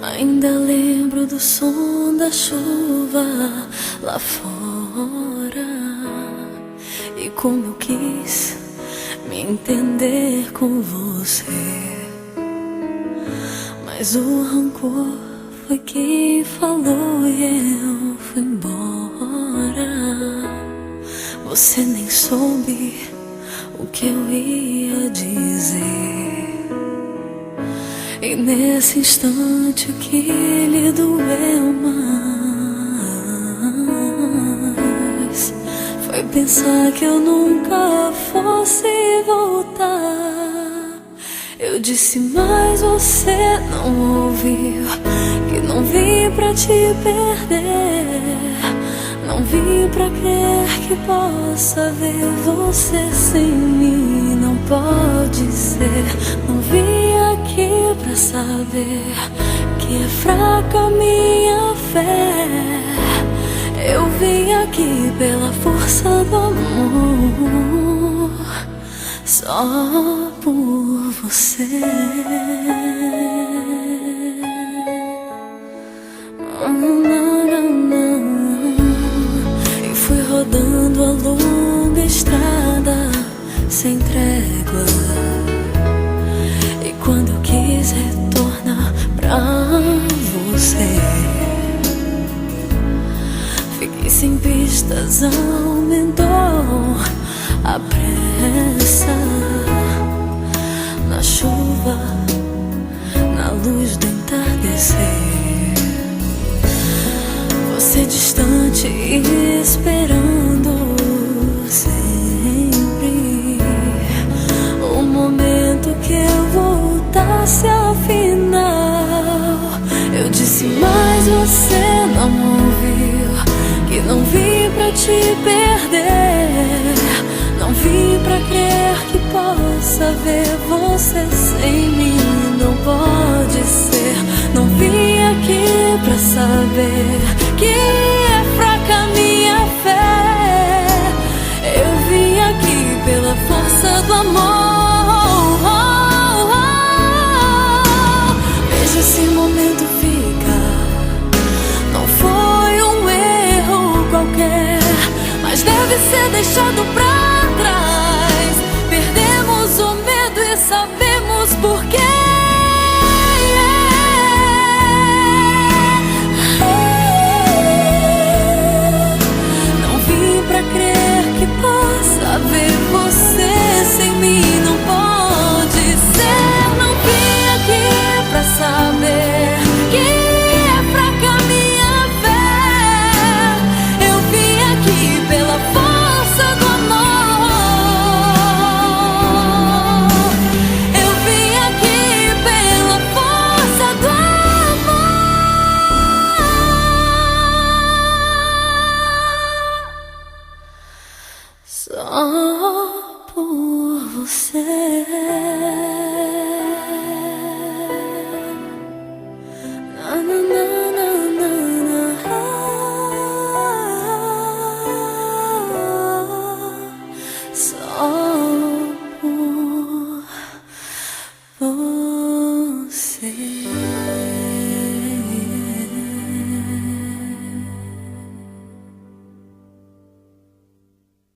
Ainda lembro do som da chuva lá fora e como eu quis me entender com você. Mas o rancor foi quem falou e eu fui embora. Você nem soube o que eu ia dizer. E nesse instante o que lhe doeu mais foi pensar que eu nunca fosse voltar. Eu disse, mas você não ouviu, que não vim pra te perder. Não vim pra crer que possa ver você sem mim. Não pode ser. Não vim aqui pra saber que é fraca minha fé. Eu vim aqui pela força do amor, só por você. E fui rodando a longa estrada sem trégua. E quando eu quis retornar pra você, fiquei sem pistas, aumentou a pressa. Na chuva, na luz do entardecer, você distante e esperando sempre o momento que eu voltasse afinal. Eu disse, mas você não ouviu, que não vim pra te perder. Não vim pra crer que possa ver você sem mim. Não pode ser. Não vim aqui pra saber que